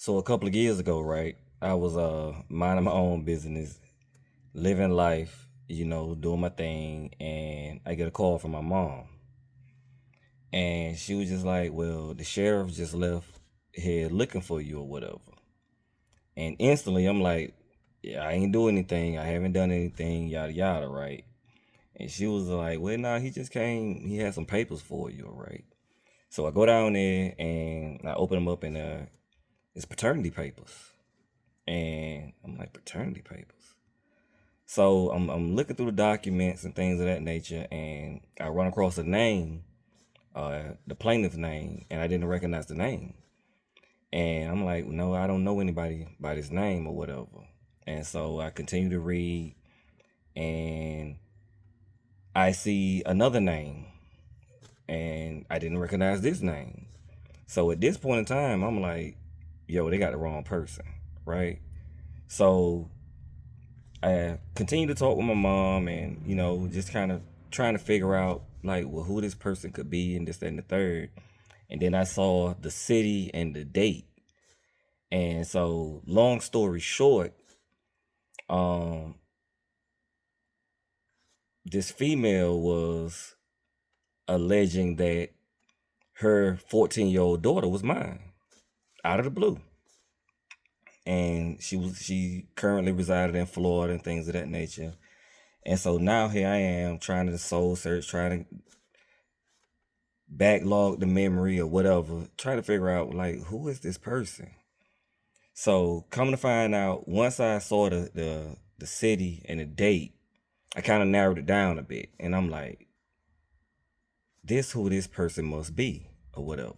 So a couple of years ago, right, I was minding my own business, living life, doing my thing, and I get a call from my mom. And she was just like, "Well, the sheriff just left here looking for you or whatever." And instantly I'm like, "Yeah, I ain't doing anything. I haven't done anything, yada yada, right?" And she was like, "Well, nah, he just came. He had some papers for you, all right?" So I go down there and I open them up, and it's paternity papers. And I'm like, paternity papers. So I'm looking through the documents and things of that nature, and I run across a name, the plaintiff's name, and I didn't recognize the name. And I'm like, no, I don't know anybody by this name or whatever. And so I continue to read, and I see another name, and I didn't recognize this name. So at this point in time, I'm like, yo, they got the wrong person, right? So I continue to talk with my mom, and just kind of trying to figure out like, well, who this person could be, and this, that, and the third. And then I saw the city and the date. And so, long story short, um, this female was alleging that her 14-year-old daughter was mine out of the blue. And she currently resided in Florida and things of that nature. And so now here I am trying to soul search, trying to backlog the memory or whatever, trying to figure out like, who is this person. So coming to find out, once I saw the city and the date, I kind of narrowed it down a bit, and I'm like, this who this person must be or whatever.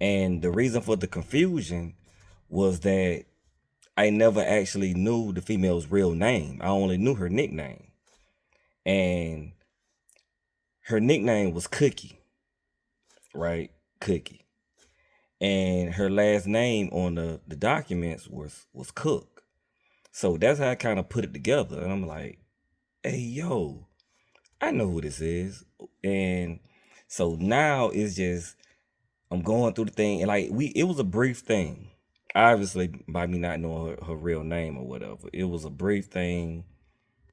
And the reason for the confusion was that I never actually knew the female's real name. I only knew her nickname, and her nickname was Cookie, right? Cookie. And her last name on the documents was Cook. So that's how I kind of put it together. And I'm like, hey, yo, I know who this is. And so now it's just, I'm going through the thing. And like, it was a brief thing. Obviously, by me not knowing her real name or whatever, it was a brief thing.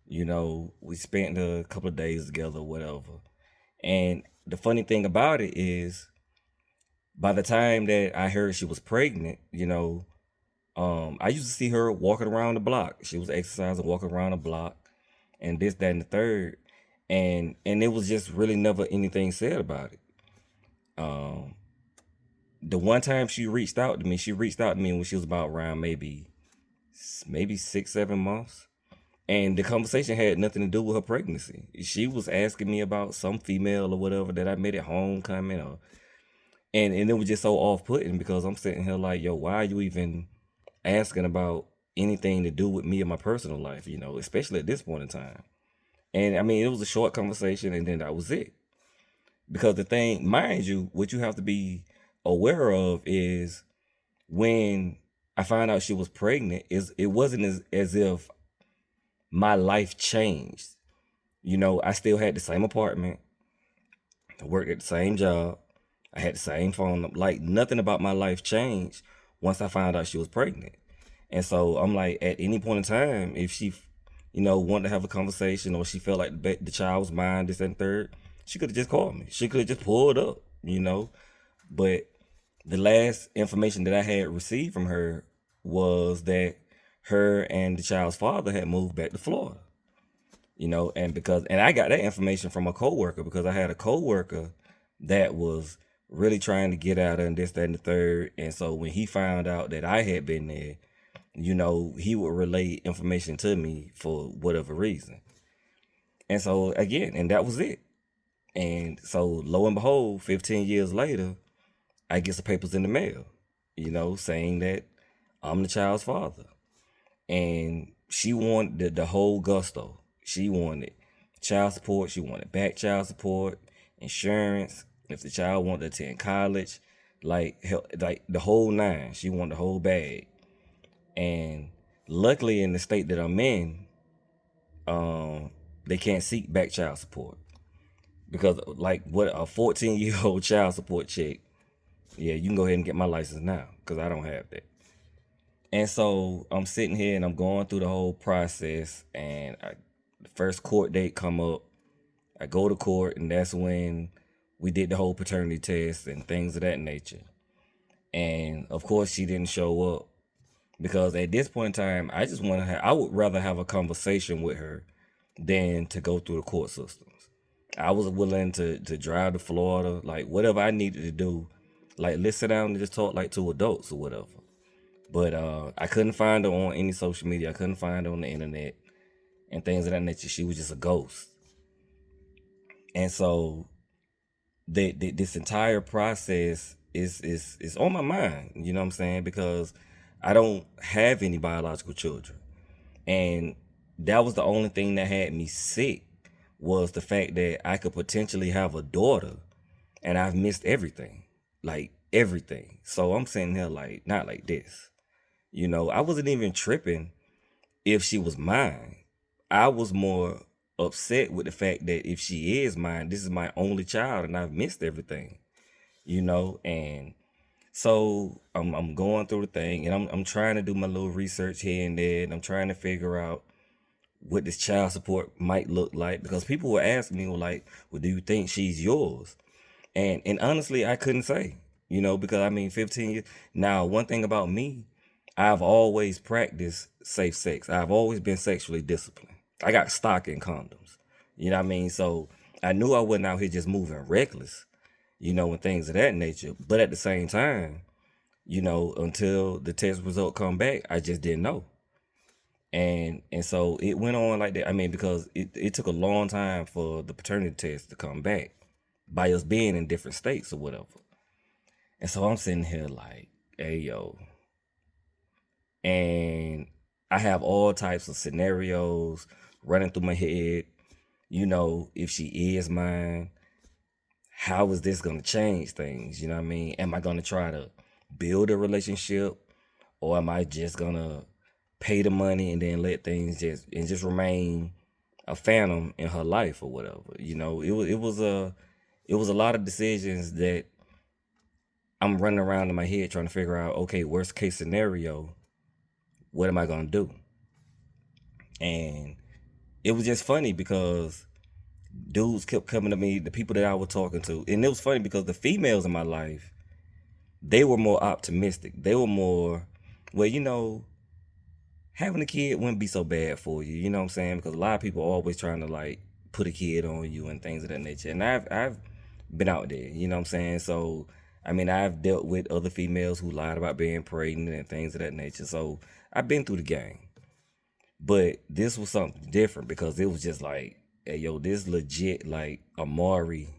We spent a couple of days together or whatever. And the funny thing about it is, by the time that I heard she was pregnant, I used to see her walking around the block. She was exercising, walking around the block, and this, that, and the third. And it was just really never anything said about it. The one time she reached out to me when she was about around maybe 6, 7 months. And the conversation had nothing to do with her pregnancy. She was asking me about some female or whatever that I met at homecoming, and it was just so off-putting because I'm sitting here like, yo, why are you even asking about anything to do with me and my personal life, especially at this point in time. And I mean, it was a short conversation, and then that was it. Because the thing, mind you, what you have to be aware of is when I found out she was pregnant, it wasn't as if my life changed. I still had the same apartment. I worked at the same job. I had the same phone. Like, nothing about my life changed once I found out she was pregnant. And so I'm like, at any point in time, if she, wanted to have a conversation, or she felt like the child was mine, this and third, she could have just called me. She could have just pulled up, But the last information that I had received from her was that her and the child's father had moved back to Florida. And I got that information from a coworker, because I had a coworker that was really trying to get at her and this, that, and the third. And so when he found out that I had been there, he would relay information to me for whatever reason. And so again, and that was it. And so lo and behold, 15 years later, I get some papers in the mail, saying that I'm the child's father. And she wanted the whole gusto. She wanted child support. She wanted back child support, insurance. If the child wanted to attend college, like the whole nine. She wanted the whole bag. And luckily, in the state that I'm in, they can't seek back child support, because like what a 14-year-old child support check. Yeah, you can go ahead and get my license now, because I don't have that. And so I'm sitting here and I'm going through the whole process, and the first court date come up. I go to court, and that's when we did the whole paternity test and things of that nature. And of course, she didn't show up because at this point in time, I just want to I would rather have a conversation with her than to go through the court systems. I was willing to drive to Florida, like whatever I needed to do, like let's sit down and just talk like two adults or whatever. But I couldn't find her on any social media. I couldn't find her on the internet and things of that nature. She was just a ghost. And so this entire process is on my mind, you know what I'm saying? Because I don't have any biological children. And that was the only thing that had me sick, was the fact that I could potentially have a daughter, and I've missed everything. Like everything. So I'm sitting here like, not like this. You know, I wasn't even tripping if she was mine. I was more upset with the fact that if she is mine, this is my only child and I've missed everything, you know. And so I'm going through the thing, and I'm trying to do my little research here and there, and I'm trying to figure out what this child support might look like, because people were asking me, well, like, well, do you think she's yours? And honestly, I couldn't say, you know, because I mean, 15 years. Now, one thing about me, I've always practiced safe sex. I've always been sexually disciplined. I got stock in condoms. You know what I mean? So I knew I wasn't out here just moving reckless, you know, and things of that nature. But at the same time, you know, until the test result come back, I just didn't know. And so it went on like that. I mean, because it took a long time for the paternity test to come back by us being in different states or whatever. And so I'm sitting here like, hey, yo. And I have all types of scenarios running through my head. You know, if she is mine, how is this going to change things? You know what I mean? Am I going to try to build a relationship, or am I just going to pay the money and then let things just remain a phantom in her life or whatever? You know, it was a lot of decisions that I'm running around in my head trying to figure out, okay, worst case scenario, what am I going to do? And it was just funny because dudes kept coming to me, the people that I was talking to. And it was funny because the females in my life, they were more optimistic. They were more, well, you know, having a kid wouldn't be so bad for you. You know what I'm saying? Because a lot of people are always trying to like put a kid on you and things of that nature. And I've been out there, you know what I'm saying? So, I mean, I've dealt with other females who lied about being pregnant and things of that nature. So I've been through the game. But this was something different because it was just like, hey, yo, this legit like a Maury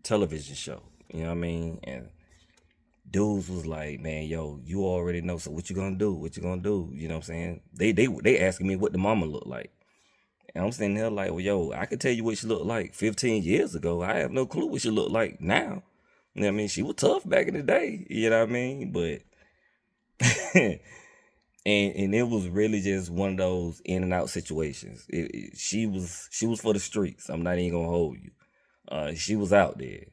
television show. You know what I mean? And dudes was like, man, yo, you already know. So what you gonna do? What you gonna do? You know what I'm saying? They asking me what the mama looked like. And I'm sitting there like, well, yo, I could tell you what she looked like 15 years ago. I have no clue what she looked like now. You know what I mean? She was tough back in the day. You know what I mean? But and it was really just one of those in and out situations. She was for the streets. I'm not even gonna hold you. She was out there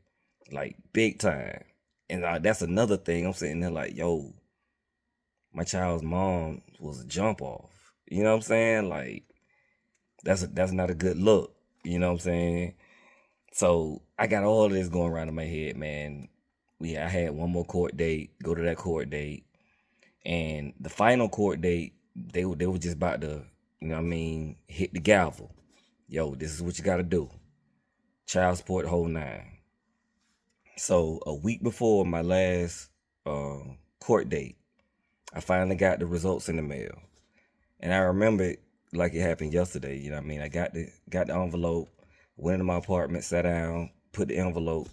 like big time, and that's another thing. I'm sitting there like, yo, my child's mom was a jump off. You know what I'm saying? Like that's not a good look. You know what I'm saying? So I got all of this going around in my head, man. I had one more court date. Go to that court date. And the final court date, they were just about to, you know what I mean, hit the gavel. Yo, this is what you got to do. Child support, whole nine. So a week before my last court date, I finally got the results in the mail. And I remember it like it happened yesterday. You know what I mean? I got the envelope, went into my apartment, sat down, put the envelope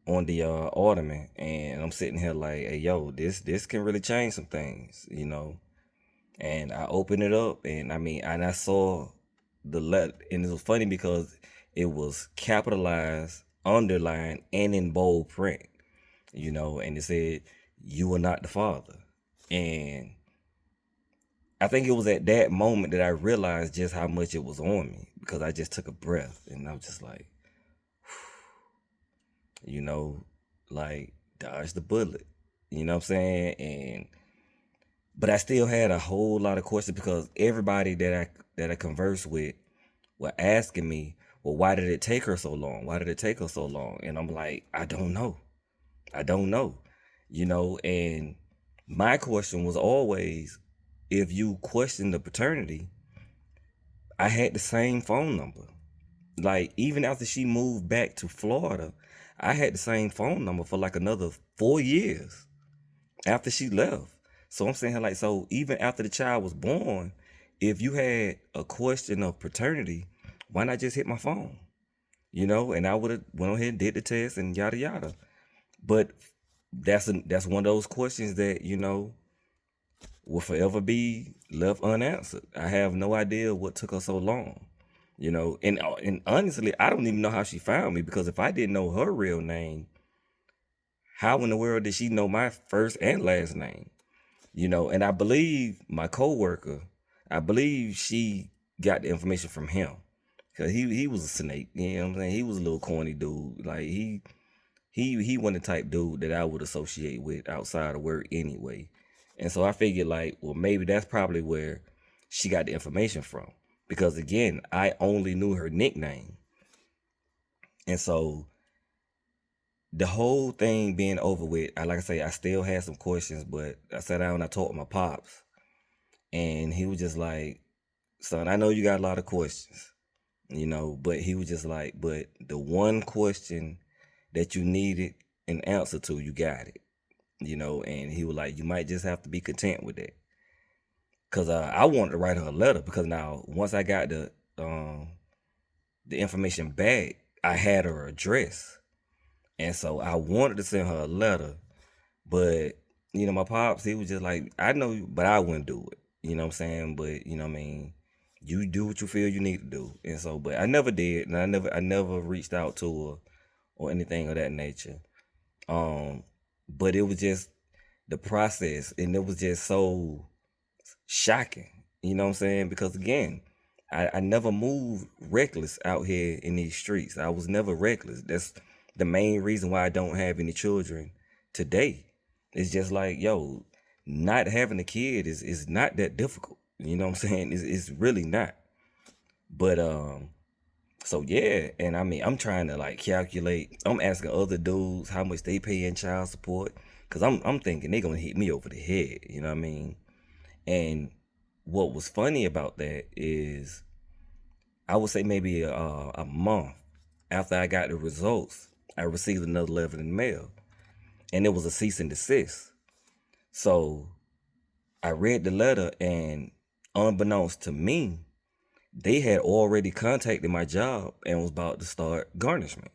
on the ottoman, and I'm sitting here like, hey, yo, this can really change some things, you know. And I opened it up, and I mean, and I saw the letter, and it was funny because it was capitalized, underlined, and in bold print, you know, and it said, "You are not the father." And I think it was at that moment that I realized just how much it was on me, because I just took a breath, and I was just like, you know, like dodge the bullet, you know what I'm saying? And But I still had a whole lot of questions because everybody that I conversed with were asking me, well, why did it take her so long? Why did it take her so long? And I'm like, I don't know. I don't know. And my question was always, if you question the paternity, I had the same phone number. Like, even after she moved back to Florida, I had the same phone number for like another 4 years after she left. So I'm saying, like, so even after the child was born, if you had a question of paternity, why not just hit my phone? And I would have went ahead and did the test and yada yada. But that's one of those questions that will forever be left unanswered. I have no idea what took her so long. And honestly, I don't even know how she found me, because if I didn't know her real name, how in the world did she know my first and last name? And I believe my coworker, I believe she got the information from him, because he was a snake. You know what I'm saying? He was a little corny dude. Like, he wasn't the type dude that I would associate with outside of work anyway. And so I figured, like, well, maybe that's probably where she got the information from. Because again, I only knew her nickname. And so the whole thing being over with, like I say, I still had some questions, but I sat down and I talked to my pops, and he was just like, son, I know you got a lot of questions, but he was just like, but the one question that you needed an answer to, you got it. And he was like, you might just have to be content with that. Because I wanted to write her a letter, because now once I got the information back, I had her address. And so I wanted to send her a letter, but my pops, he was just like, I know you, but I wouldn't do it. You know what I'm saying? But what I mean, you do what you feel you need to do. And so, but I never did, and I never reached out to her or anything of that nature. But it was just the process, and it was just so shocking. You know what I'm saying? Because again, I never moved reckless out here in these streets. I was never reckless. That's the main reason why I don't have any children today. It's just like, yo, not having a kid is not that difficult. You know what I'm saying? It's really not. But so yeah, and I mean, I'm trying to like calculate. I'm asking other dudes how much they pay in child support, because I'm thinking they're gonna hit me over the head. You know what I mean? And what was funny about that is, I would say maybe a month after I got the results, I received another letter in the mail, and it was a cease and desist. So I read the letter, and unbeknownst to me, they had already contacted my job and was about to start garnishment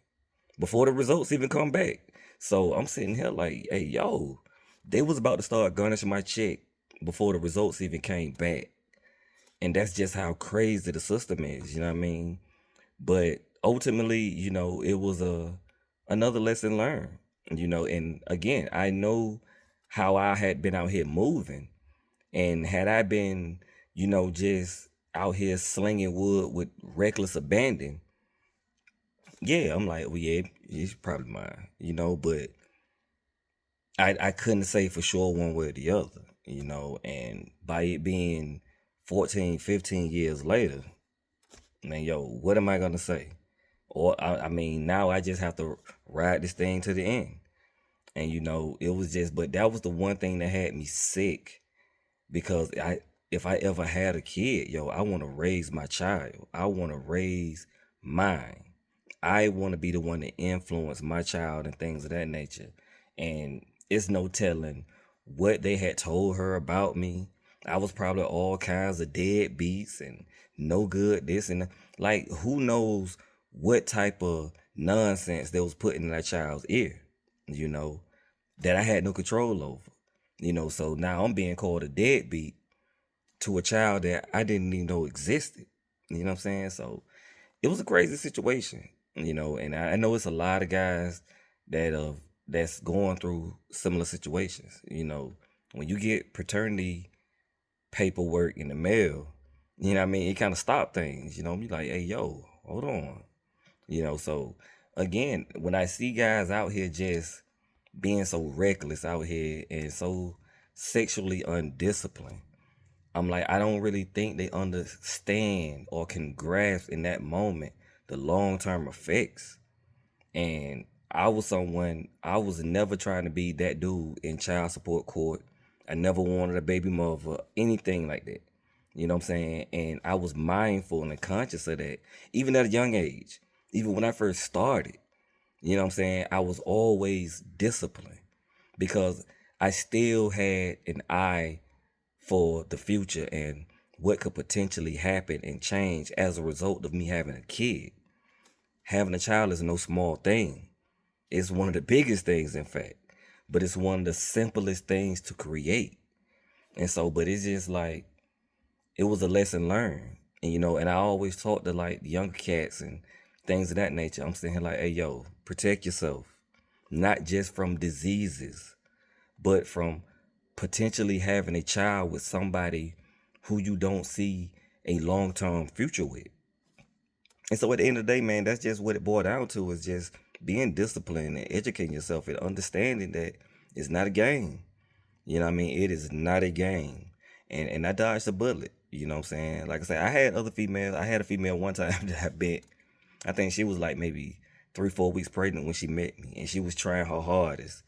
before the results even come back. So I'm sitting here like, hey, yo, they was about to start garnishing my check before the results even came back. And that's just how crazy the system is, you know what I mean? But ultimately, it was another lesson learned, and again, I know how I had been out here moving, and had I been, just out here slinging wood with reckless abandon, yeah, I'm like, well, yeah, it's probably mine, but I couldn't say for sure one way or the other, and by it being 14, 15 years later, man, yo, what am I gonna say? Or I mean, now I just have to ride this thing to the end. And it was just, but that was the one thing that had me sick, because if I ever had a kid, yo, I want to raise my child. I want to raise mine. I want to be the one to influence my child and things of that nature. And it's no telling what they had told her about me. I was probably all kinds of deadbeats and no good this and that. Like, who knows what type of nonsense they was putting in that child's ear, you know, that I had no control over. So now I'm being called a deadbeat to a child that I didn't even know existed. You know what I'm saying? So it was a crazy situation, and I know it's a lot of guys that's going through similar situations. When you get paternity paperwork in the mail, you know what I mean, it kind of stopped things. Be like, hey, yo, hold on. So again, when I see guys out here just being so reckless out here and so sexually undisciplined. I'm like, I don't really think they understand or can grasp in that moment the long term effects. And I was never trying to be that dude in child support court. I never wanted a baby mother, anything like that. You know what I'm saying? And I was mindful and conscious of that, even at a young age. Even when I first started, you know what I'm saying? I was always disciplined because I still had an eye for the future and what could potentially happen and change as a result of me having a kid. Having a child is no small thing. It's one of the biggest things, in fact, but it's one of the simplest things to create. And so, but it's just like, it was a lesson learned. And, and I always talk to like younger cats and things of that nature. I'm saying like, hey, yo, protect yourself, not just from diseases, but from potentially having a child with somebody who you don't see a long-term future with. And so at the end of the day, man, that's just what it boiled down to, is just being disciplined and educating yourself and understanding that it's not a game. You know what I mean? It is not a game. And I dodged a bullet. You know what I'm saying? Like I said, I had other females. I had a female one time that I bet. I think she was like maybe 3-4 weeks pregnant when she met me. And she was trying her hardest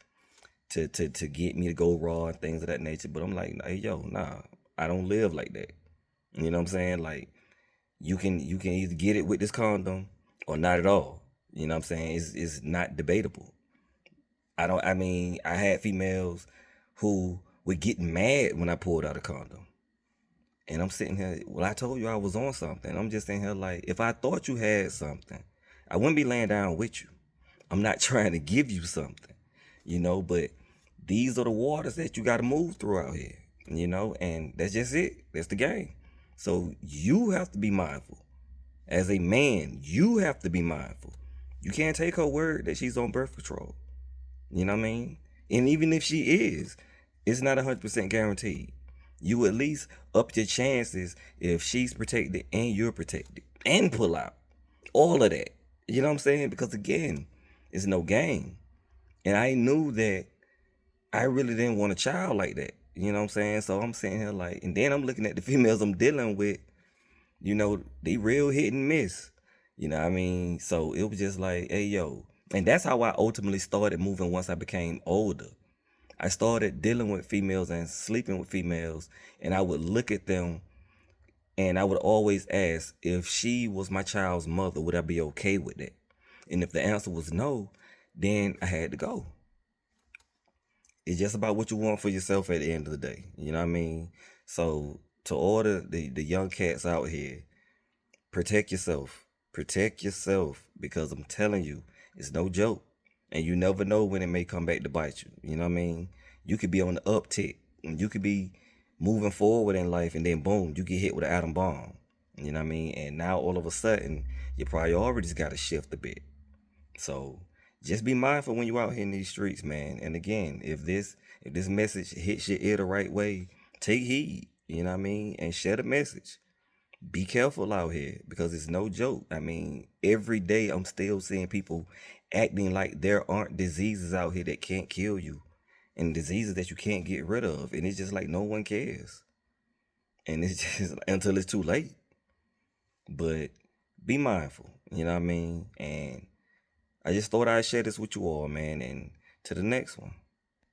to get me to go raw and things of that nature. But I'm like, hey, yo, nah, I don't live like that. You know what I'm saying? Like, you can either get it with this condom or not at all. You know what I'm saying? It's not debatable. I had females who would get mad when I pulled out a condom. And I'm sitting here, well, I told you I was on something. I'm just sitting here like, if I thought you had something, I wouldn't be laying down with you. I'm not trying to give you something, but these are the waters that you got to move through out here, and that's just it. That's the game. So you have to be mindful. As a man, you have to be mindful. You can't take her word that she's on birth control. You know what I mean? And even if she is, it's not 100% guaranteed. You at least up your chances if she's protected and you're protected. And pull out. All of that. You know what I'm saying? Because again, it's no game. And I knew that I really didn't want a child like that. You know what I'm saying? So I'm sitting here like, and then I'm looking at the females I'm dealing with, they real hit and miss. You know what I mean? So it was just like, hey, yo. And that's how I ultimately started moving once I became older. I started dealing with females and sleeping with females, and I would look at them and I would always ask, if she was my child's mother, would I be okay with that? And if the answer was no, then I had to go. It's just about what you want for yourself at the end of the day. You know what I mean? So to order the young cats out here, protect yourself. Protect yourself, because I'm telling you, it's no joke. And you never know when it may come back to bite you. You know what I mean? You could be on the uptick. And you could be moving forward in life, and then boom, you get hit with an atom bomb. You know what I mean? And now all of a sudden, your priorities got to shift a bit. So just be mindful when you're out here in these streets, man. And again, if this message hits your ear the right way, take heed. You know what I mean? And share the message. Be careful out here, because it's no joke. I mean, every day I'm still seeing people acting like there aren't diseases out here that can't kill you, and diseases that you can't get rid of. And it's just like no one cares. And it's just until it's too late. But be mindful, you know what I mean? And I just thought I'd share this with you all, man. And to the next one.